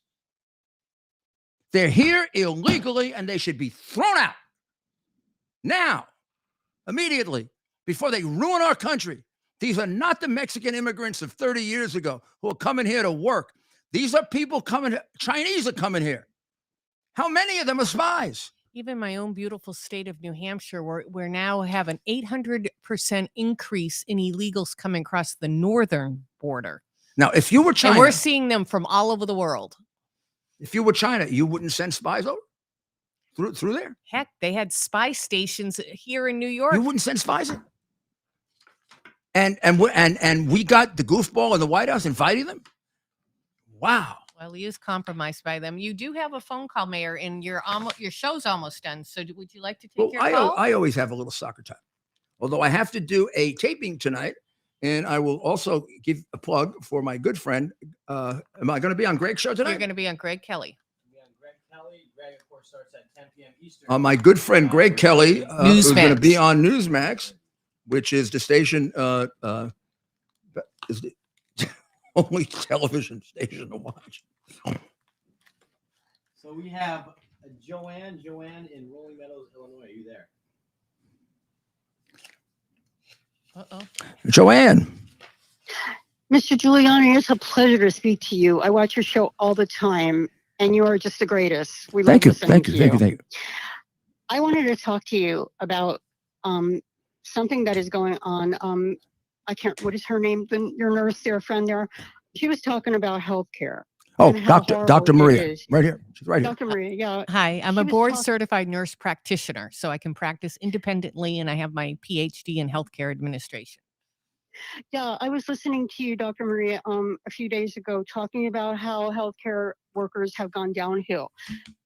They're here illegally and they should be thrown out now, immediately, before they ruin our country. These are not the Mexican immigrants of 30 years ago who are coming here to work. These are people coming, Chinese are coming here. How many of them are spies? Even my own beautiful state of New Hampshire, we're now have an 800% increase in illegals coming across the northern border. Now, if you were China, and we're seeing them from all over the world. If you were China, you wouldn't send spies over through there. Heck, they had spy stations here in New York. You wouldn't send spies in. And we got the goofball in the White House inviting them. Wow. Well, he is compromised by them. You do have a phone call, Mayor, and your show's almost done. So would you like to take your call? I always have a little soccer time, although I have to do a taping tonight. And I will also give a plug for my good friend. Am I going to be on Greg's show tonight? You're going to be on Greg Kelly. Greg Kelly. Greg, of course, starts at 10 p.m. Eastern. My good friend Greg Kelly is going to be on Newsmax, which is the station, is the only television station to watch. So we have Joanne in Rolling Meadows, Illinois. Are you there? Uh-oh. Joanne. Mr. Giuliani, it's a pleasure to speak to you. I watch your show all the time, and you are just the greatest. We love listening to you. Thank you. I wanted to talk to you about something that is going on. What is her name? Your nurse there, friend there. She was talking about healthcare. Oh, Dr. Maria, right here. She's right here. Dr. Maria, yeah. Hi, I'm a board-certified nurse practitioner, so I can practice independently, and I have my PhD in healthcare administration. Yeah, I was listening to you, Dr. Maria, a few days ago, talking about how healthcare workers have gone downhill.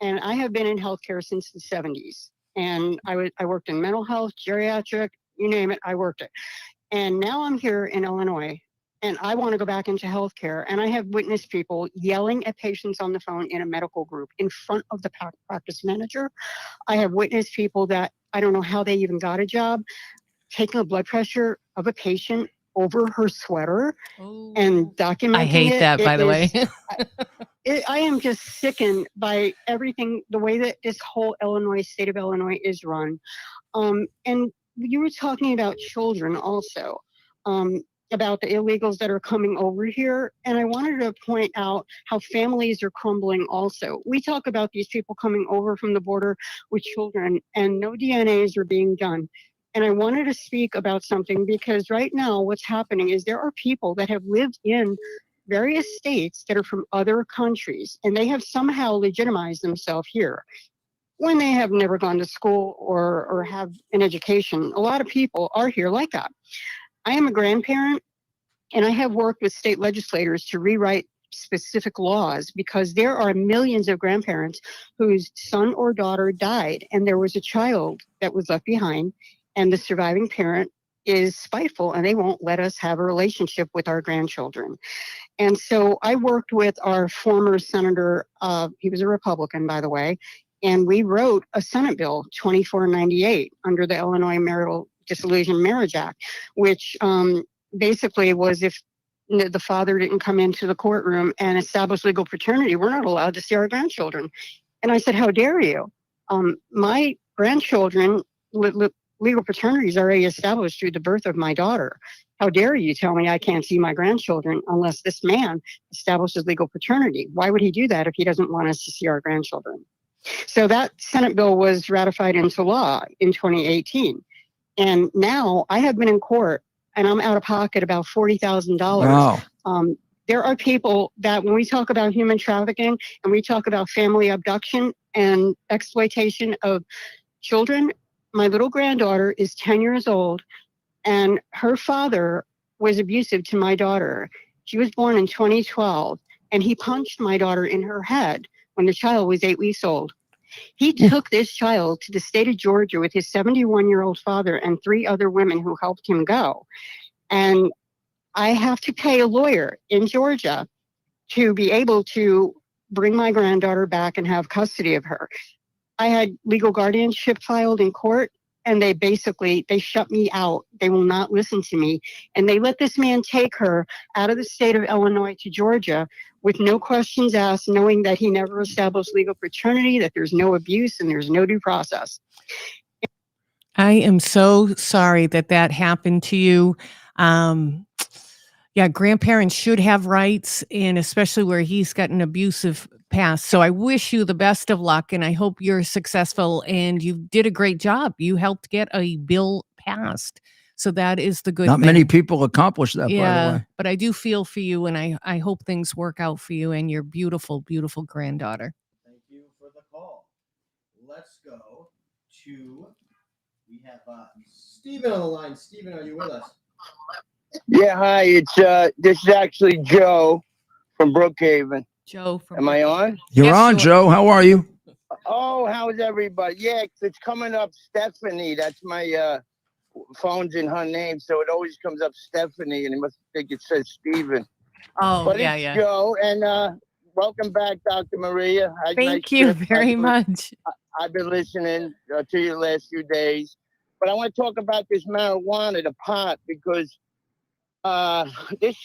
And I have been in healthcare since the 70s. And I worked in mental health, geriatric, you name it, I worked it. And now I'm here in Illinois. And I want to go back into healthcare. And I have witnessed people yelling at patients on the phone in a medical group in front of the practice manager. I have witnessed people that I don't know how they even got a job, taking the blood pressure of a patient over her sweater and documenting it. I hate that, by the way. I am just sickened by everything, the way that this whole state of Illinois is run. And you were talking about children also. About the illegals that are coming over here. And I wanted to point out how families are crumbling also. We talk about these people coming over from the border with children and no DNAs are being done. And I wanted to speak about something because right now what's happening is there are people that have lived in various states that are from other countries, and they have somehow legitimized themselves here when they have never gone to school or have an education. A lot of people are here like that. I am a grandparent, and I have worked with state legislators to rewrite specific laws because there are millions of grandparents whose son or daughter died, and there was a child that was left behind, and the surviving parent is spiteful, and they won't let us have a relationship with our grandchildren. And so I worked with our former senator, he was a Republican, by the way, and we wrote a Senate bill, 2498, under the Illinois Marital Dissolution Marriage Act, which basically was if the father didn't come into the courtroom and establish legal paternity, we're not allowed to see our grandchildren. And I said, how dare you? My grandchildren, legal paternity is already established through the birth of my daughter. How dare you tell me I can't see my grandchildren unless this man establishes legal paternity? Why would he do that if he doesn't want us to see our grandchildren? So that Senate bill was ratified into law in 2018. And now I have been in court and I'm out of pocket about $40,000. Wow. There are people that when we talk about human trafficking and we talk about family abduction and exploitation of children, my little granddaughter is 10 years old and her father was abusive to my daughter. She was born in 2012 and he punched my daughter in her head when the child was 8 weeks old. He took this child to the state of Georgia with his 71-year-old father and 3 other women who helped him go. And I have to pay a lawyer in Georgia to be able to bring my granddaughter back and have custody of her. I had legal guardianship filed in court, and they shut me out. They will not listen to me. And they let this man take her out of the state of Illinois to Georgia with no questions asked, knowing that he never established legal paternity, that there's no abuse and there's no due process. I am so sorry that happened to you. Yeah, grandparents should have rights, and especially where he's got an abusive past. So I wish you the best of luck, and I hope you're successful, and you did a great job. You helped get a bill passed. So that is the good Not thing. many people accomplish that, by the way. But I do feel for you, and I hope things work out for you and your beautiful, beautiful granddaughter. Thank you for the call. Let's go to, we have Stephen on the line. Stephen, are you with us? Yeah, hi. It's this is actually Joe from Brookhaven. Joe from Am I on? You're Yes, on, you are. Joe. How are you? Oh, how's everybody? Yeah, it's coming up Stephanie. That's my phone's in her name, so it always comes up Stephanie, and it must think it says Stephen. Oh, But yeah, it's yeah. Joe, and welcome back, Dr. Maria. Thank you very much. I've been listening to you the last few days, but I want to talk about this marijuana, the pot, because this,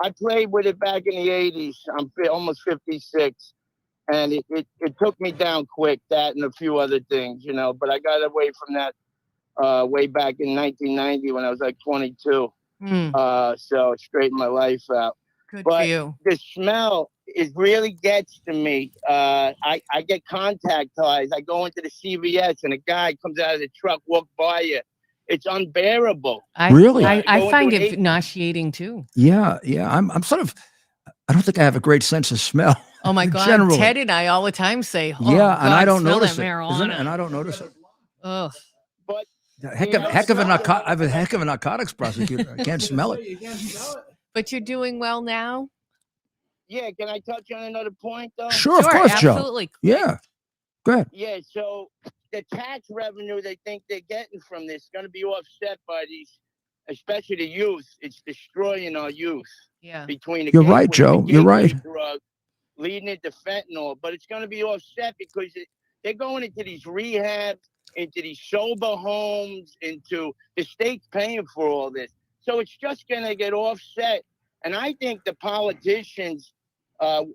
I played with it back in the 80s. I'm almost 56. And it took me down quick, that and a few other things, but I got away from that way back in 1990 when I was like 22. So it straightened my life out. Good but for you. The smell, it really gets to me. I get contact ties. I go into the CVS and a guy comes out of the truck, walk by you. It's unbearable. Really? I find it nauseating too. Yeah. I'm sort of, I don't think I have a great sense of smell. Oh my God. Generally. Ted and I all the time say, oh, yeah, God, and I don't smell notice that it. marijuana. Isn't it? And I don't notice it. Ugh. But Heck of a narcotics prosecutor. I can't smell it. You can't smell it. But you're doing well now? Yeah, can I touch on another point though? Sure, of course, absolutely. Joe. Yeah. Go ahead. Yeah, so the tax revenue they think they're getting from this is going to be offset by these, especially the youth. It's destroying our youth. Yeah. Between the You're right, gateway- Joe. the You're gateway right. Drug, leading into fentanyl, but it's going to be offset because they're going into these rehabs, into these sober homes, into the state's paying for all this. So it's just going to get offset. And I think the politicians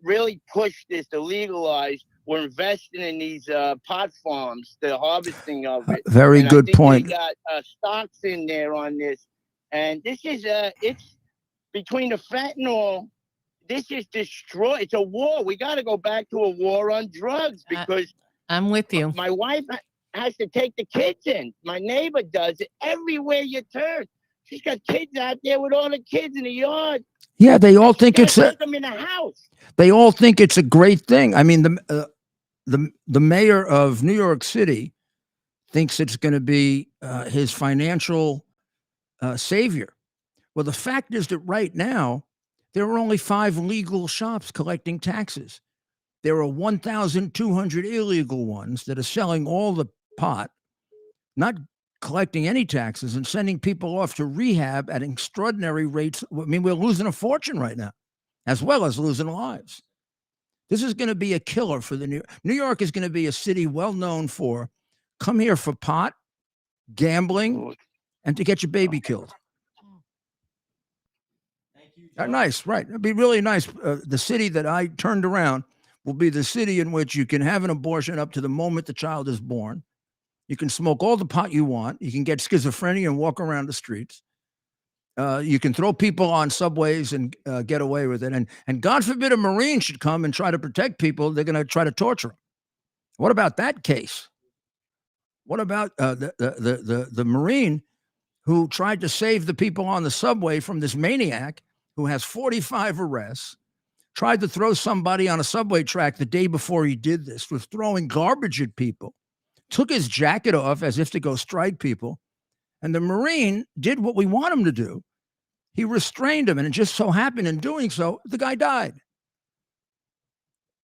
really push this to legalize. We're investing in these pot farms, the harvesting of it. Very And good I think point. They got stocks in there on this. And this is, it's between the fentanyl, this is destroy. It's a war. We got to go back to a war on drugs because I'm with you. my wife has to take the kids in. My neighbor does it everywhere you turn. She's got kids out there with all the kids in the yard. Yeah, they all think it's take them in the house. They all think it's a great thing. I mean, the mayor of New York City thinks it's going to be his financial savior. Well, the fact is that right now there are only 5 legal shops collecting taxes. There are 1,200 illegal ones that are selling all the pot, not collecting any taxes, and sending people off to rehab at extraordinary rates. I mean, we're losing a fortune right now, as well as losing lives. This is going to be a killer for the New York is going to be a city well known for come here for pot, gambling, and to get your baby killed. Thank you. Nice, right? It'd be really nice. The city that I turned around will be the city in which you can have an abortion up to the moment the child is born. You can smoke all the pot you want. You can get schizophrenia and walk around the streets. You can throw people on subways and get away with it. And God forbid a Marine should come and try to protect people. They're going to try to torture them. What about that case? What about the Marine who tried to save the people on the subway from this maniac who has 45 arrests, tried to throw somebody on a subway track the day before he did this, was throwing garbage at people, took his jacket off as if to go strike people. And the Marine did what we want him to do. He restrained him, and it just so happened in doing so, the guy died.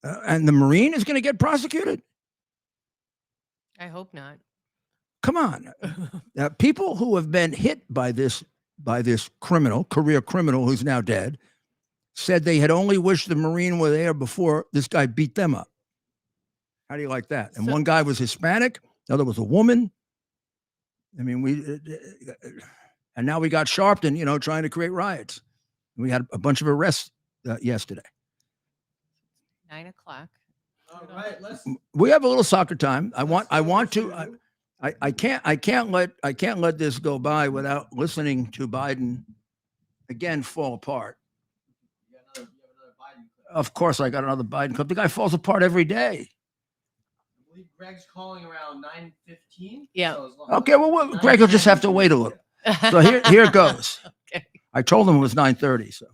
And the Marine is going to get prosecuted? I hope not. Come on. People who have been hit by this career criminal who's now dead, said they had only wished the Marine were there before this guy beat them up. How do you like that? And one guy was Hispanic, the other was a woman. I mean, and now we got Sharpton, trying to create riots. We had a bunch of arrests yesterday. 9:00. All right, We have a little soccer time. I can't let this go by without listening to Biden again fall apart. You have another Biden clip. Of course, I got another Biden clip. The guy falls apart every day. I believe Greg's calling around 9:15. Yeah. So Okay, well, Greg will just have to wait a little. So here it goes. Okay. I told him it was 9:30. So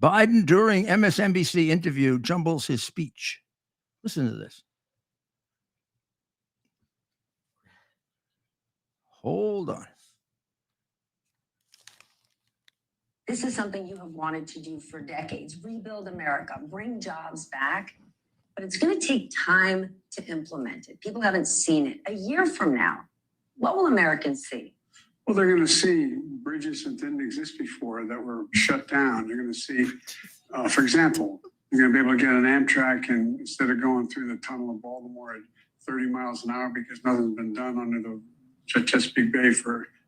Biden during MSNBC interview jumbles his speech. Listen to this. Hold on. This is something you have wanted to do for decades. Rebuild America, bring jobs back. But it's going to take time to implement it. People haven't seen it. A year from now, what will Americans see? Well, they're going to see bridges that didn't exist before that were shut down. They're going to see, for example, you're going to be able to get an Amtrak, and instead of going through the tunnel of Baltimore at 30 miles an hour because nothing's been done under the Chesapeake Bay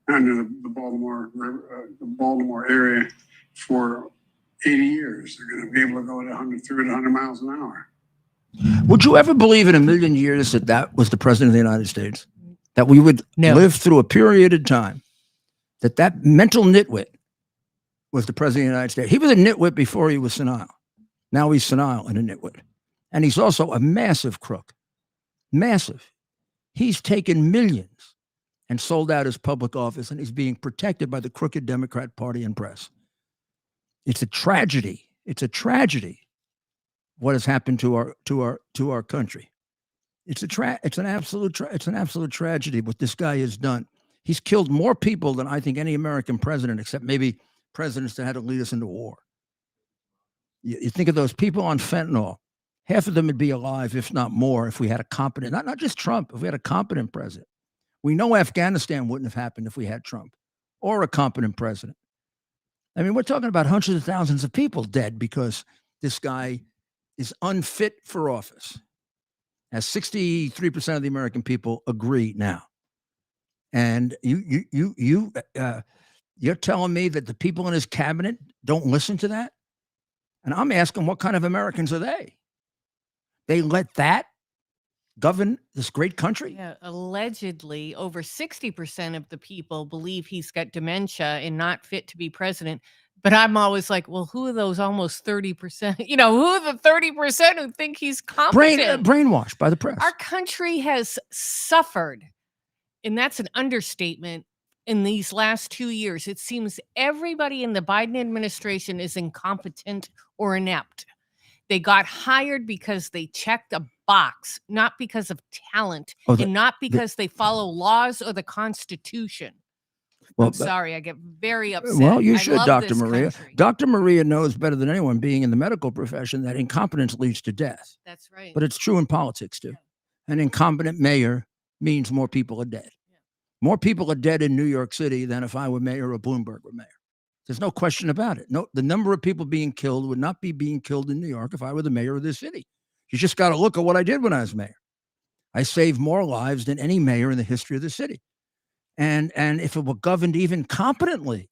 under the Baltimore area for 80 years. They're going to be able to go at 100 miles an hour. Would you ever believe in a million years that was the president of the United States? That we would live through a period of time that mental nitwit was the president of the United States. He was a nitwit before he was senile. Now he's senile and a nitwit. And he's also a massive crook. Massive. He's taken millions and sold out his public office, and he's being protected by the crooked Democrat Party and press. It's a tragedy. It's a tragedy what has happened to our country. It's an absolute tragedy what this guy has done. He's killed more people than I think any American president, except maybe presidents that had to lead us into war. You think of those people on fentanyl, half of them would be alive, if not more, if we had a competent, not just Trump, if we had a competent president. We know Afghanistan wouldn't have happened if we had Trump or a competent president. I mean, we're talking about hundreds of thousands of people dead because this guy is unfit for office. As 63% of the American people agree now. And you're telling me that the people in his cabinet don't listen to that? And I'm asking, what kind of Americans are they? They let that govern this great country? Yeah, allegedly, over 60% of the people believe he's got dementia and not fit to be president. But I'm always like, well, who are those almost 30%? You know, who are the 30% who think he's competent? Brainwashed by the press. Our country has suffered, and that's an understatement, in these last 2 years. It seems everybody in the Biden administration is incompetent or inept. They got hired because they checked a box, not because of talent, and not because they follow laws or the Constitution. Well, I'm sorry, I get very upset. Well, you I should, love Dr. this Maria. country. Dr. Maria knows better than anyone, being in the medical profession, that incompetence leads to death. That's right. But it's true in politics, too. An incompetent mayor means more people are dead. More people are dead in New York City than if I were mayor or Bloomberg were mayor. There's no question about it. No, the number of people being killed would not be being killed in New York if I were the mayor of this city. You just got to look at what I did when I was mayor. I saved more lives than any mayor in the history of the city. And if it were governed even competently,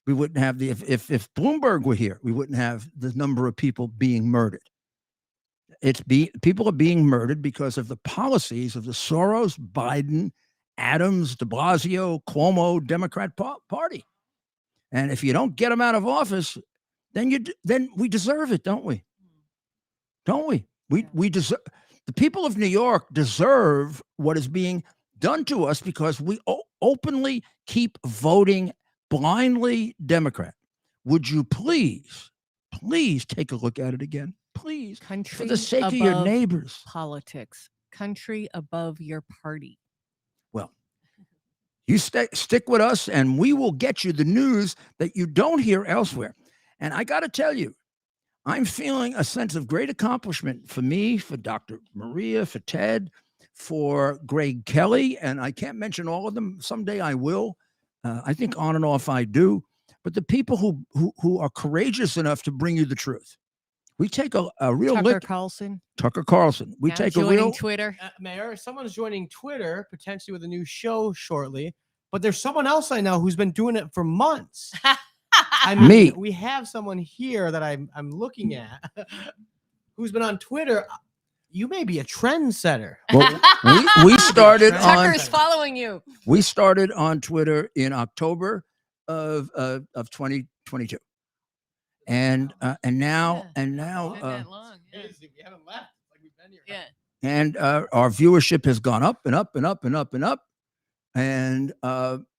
we wouldn't have if Bloomberg were here, we wouldn't have the number of people being murdered. People are being murdered because of the policies of the Soros, Biden, Adams, de Blasio, Cuomo Democrat Party. And if you don't get them out of office, then we deserve it, don't we? Don't we? We deserve. The people of New York deserve what is being done to us because we openly keep voting blindly Democrat. Would you please take a look at it again? Please, country for the sake of your neighbors. Politics, country above your party. Well, you stick with us and we will get you the news that you don't hear elsewhere. And I got to tell you, I'm feeling a sense of great accomplishment for me, for Dr. Maria, for Ted, for Greg Kelly, and I can't mention all of them. Someday I will. I think on and off I do. But the people who are courageous enough to bring you the truth. We take a real Tucker Carlson. Tucker Carlson. We Now take a joining real Twitter. Mayor, someone's joining Twitter potentially with a new show shortly. But there's someone else I know who's been doing it for months. I mean, Me. We have someone here that I'm looking at who's been on Twitter. You may be a trendsetter. Well, we started on Tucker's following you. We started on Twitter in October of 2022, and now Been that long, You haven't left. Like we've been here. Yeah. and our viewership has gone up and up and up and up and up, and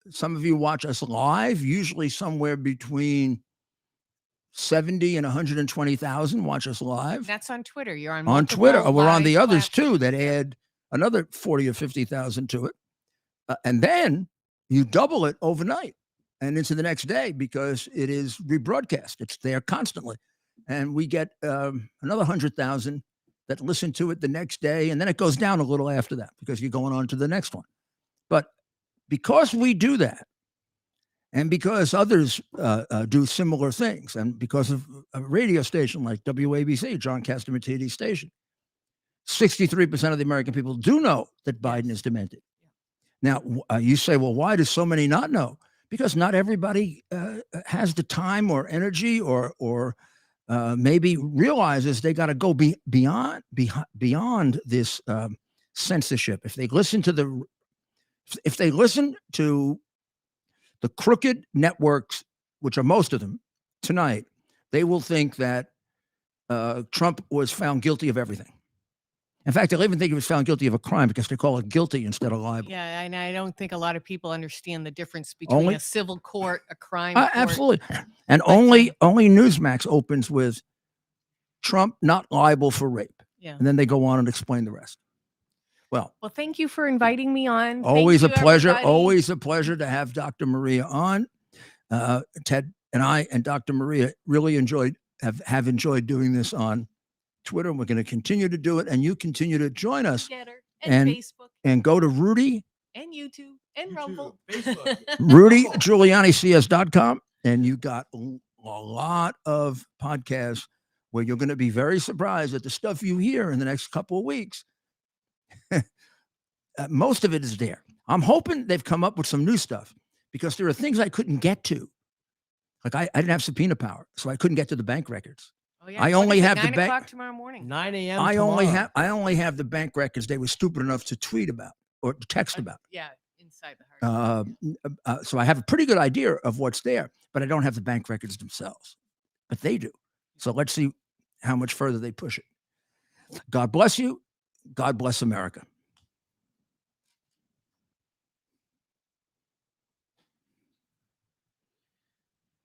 some of you watch us live, usually somewhere between 70 and 120,000 watch us live. That's on Twitter. You're on On Twitter. multiple We're on the live others platforms. too that add another 40 or 50,000 to it. And then you double it overnight and into the next day because it is rebroadcast. It's there constantly. And we get another 100,000 that listen to it the next day. And then it goes down a little after that because you're going on to the next one. But because we do that, and because others do similar things, and because of a radio station like WABC, John Catsimatidis station, 63% of the American people do know that Biden is demented. Now, you say, well, why do so many not know? Because not everybody has the time or energy or maybe realizes they got to go beyond this censorship. If they listen to the crooked networks, which are most of them tonight, they will think that Trump was found guilty of everything. In fact, they'll even think he was found guilty of a crime because they call it guilty instead of liable. Yeah, and I don't think a lot of people understand the difference between a civil court, a crime court. Absolutely. And only Newsmax opens with Trump not liable for rape. Yeah. And then they go on and explain the rest. Well, Thank you for inviting me on. always Thank a you, pleasure. everybody. Always a pleasure to have Dr. Maria on. Ted and I and Dr. Maria really have enjoyed doing this on Twitter. And we're going to continue to do it. And you continue to join us. Getter and Facebook And go to Rudy, and YouTube and Rumble. RudyGiulianiCS.com. And you got a lot of podcasts where you're going to be very surprised at the stuff you hear in the next couple of weeks. Most of it is there. I'm hoping they've come up with some new stuff because there are things I couldn't get to. Like I didn't have subpoena power, so I couldn't get to the bank records. Oh, yeah. I only have the 9 o'clock bank. tomorrow morning. 9 a.m. I tomorrow. only have the bank records they were stupid enough to tweet about or to text about. Yeah. inside the hard drive. So I have a pretty good idea of what's there, but I don't have the bank records themselves. But they do. So let's see how much further they push it. God bless you. God bless America.